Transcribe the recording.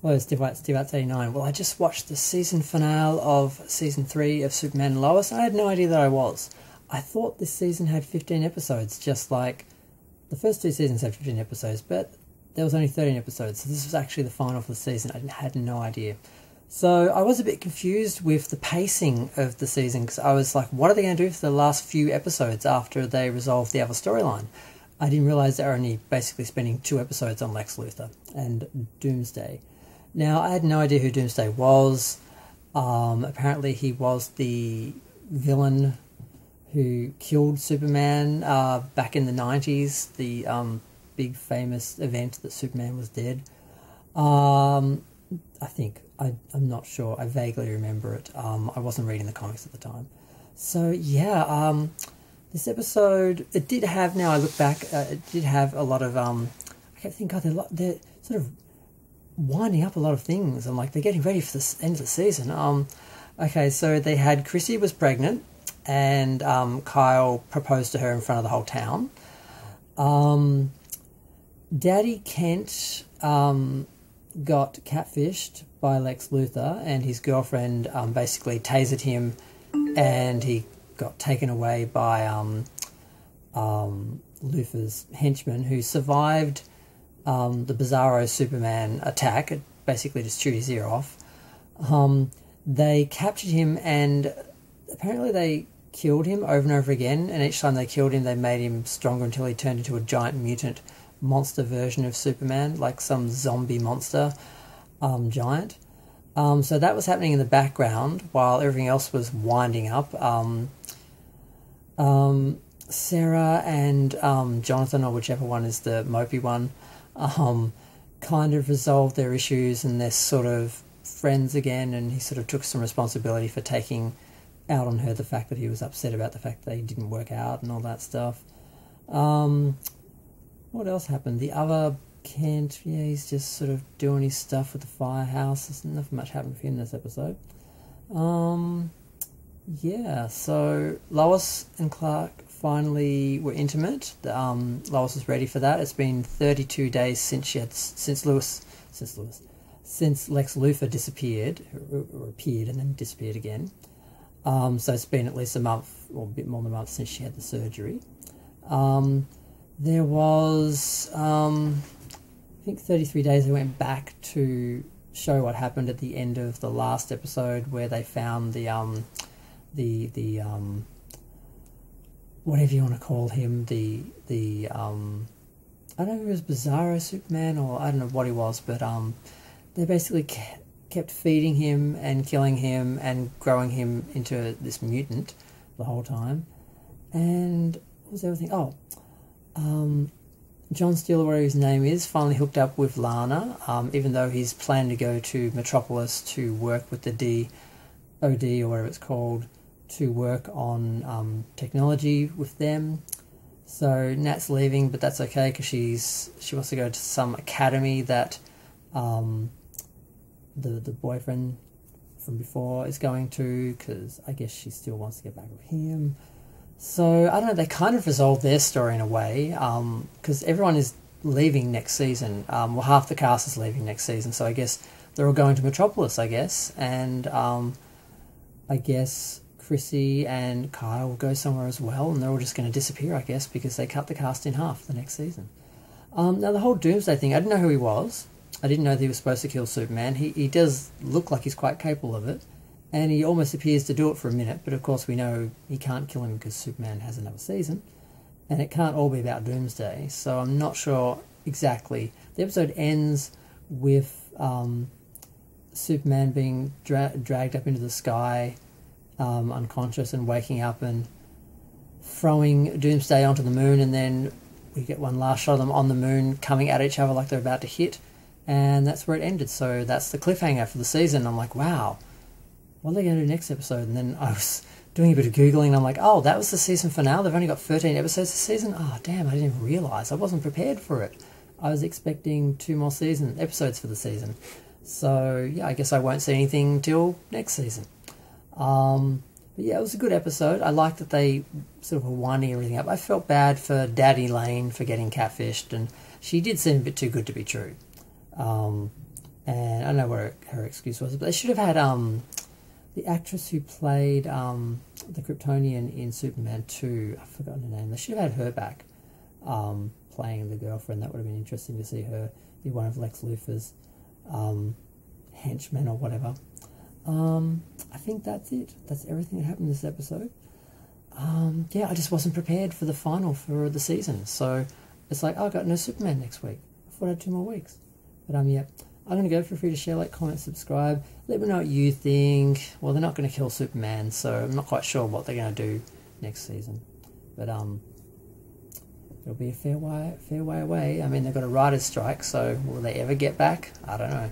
Lois, Steve Arts 89. Well, I just watched the season finale of season 3 of Superman and Lois, and I had no idea that I was. I thought this season had 15 episodes, just like the first 2 seasons had 15 episodes, but there was only 13 episodes, so this was actually the final for the season. I had no idea. So I was a bit confused with the pacing of the season, because I was like, what are they going to do for the last few episodes after they resolve the other storyline? I didn't realise they were only basically spending 2 episodes on Lex Luthor and Doomsday. Now, I had no idea who Doomsday was. Apparently he was the villain who killed Superman back in the 90s, the big famous event that Superman was dead. I think. I'm not sure. I vaguely remember it. I wasn't reading the comics at the time. So, yeah, this episode, it did have, now I look back, it did have a lot of, I kept thinking, God, they're sort of winding up a lot of things. I'm like, they're getting ready for the end of the season. Okay, so they had Chrissy was pregnant, and Kyle proposed to her in front of the whole town. Daddy Kent got catfished by Lex Luthor, and his girlfriend basically tasered him, and he got taken away by Luthor's henchman, who survived the Bizarro Superman attack. It basically just chewed his ear off. They captured him, and apparently they killed him over and over again, and each time they killed him they made him stronger until he turned into a giant mutant monster version of Superman, like some zombie monster giant. So that was happening in the background while everything else was winding up. Sarah and Jonathan, or whichever one is the mopey one, kind of resolved their issues, and they're sort of friends again, and he sort of took some responsibility for taking out on her the fact that he was upset about the fact that they didn't work out and all that stuff. What else happened? The other Kent, yeah, he's just sort of doing his stuff with the firehouse. There's nothing much happened with him in this episode. Yeah, so Lois and Clark finally were intimate. Lois was ready for that. It's been 32 days since Lex Luthor disappeared, or appeared and then disappeared again. So it's been at least a month, or a bit more than a month, since she had the surgery. There was, I think 33 days they went back to show what happened at the end of the last episode, where they found the whatever you want to call him, I don't know if it was Bizarro Superman, or I don't know what he was, but they basically kept feeding him and killing him and growing him into this mutant the whole time. And what was everything? John Steele, whatever his name is, finally hooked up with Lana, even though he's planned to go to Metropolis to work with the DOD, or whatever it's called, to work on technology with them. So Nat's leaving, but that's okay, because she wants to go to some academy that the boyfriend from before is going to, because I guess she still wants to get back with him. So, I don't know, they kind of resolved their story in a way, because everyone is leaving next season. Well, half the cast is leaving next season, so I guess they're all going to Metropolis, I guess. And I guess Chrissy and Kyle will go somewhere as well, and they're all just going to disappear, I guess, because they cut the cast in half the next season. Now, the whole Doomsday thing, I didn't know who he was. I didn't know that he was supposed to kill Superman. He does look like he's quite capable of it. And he almost appears to do it for a minute, but of course we know he can't kill him because Superman has another season. And it can't all be about Doomsday, so I'm not sure exactly. The episode ends with Superman being dragged up into the sky, unconscious, and waking up and throwing Doomsday onto the moon, and then we get one last shot of them on the moon coming at each other like they're about to hit, and that's where it ended. So that's the cliffhanger for the season. I'm like, wow, what are they going to do next episode? And then I was doing a bit of Googling, and I'm like, oh, that was the season finale? They've only got 13 episodes this season? Oh, damn, I didn't even realise. I wasn't prepared for it. I was expecting 2 more episodes for the season. So, yeah, I guess I won't see anything till next season. But yeah, it was a good episode. I liked that they sort of were winding everything up. I felt bad for Daddy Lane for getting catfished, and she did seem a bit too good to be true. And I don't know what her excuse was, but they should have had the actress who played the Kryptonian in Superman 2, I've forgotten her name, they should have had her back playing the girlfriend. That would have been interesting to see her be one of Lex Luthor's henchmen or whatever. I think that's it. That's everything that happened this episode. Yeah, I just wasn't prepared for the final for the season. So it's like, oh, I got no Superman next week. I thought I had 2 more weeks. But yeah, I'm going to go. Feel free to share, like, comment, subscribe. Let me know what you think. Well, they're not going to kill Superman, so I'm not quite sure what they're going to do next season. But it'll be a fair way away. I mean, they've got a writer's strike, so will they ever get back? I don't know.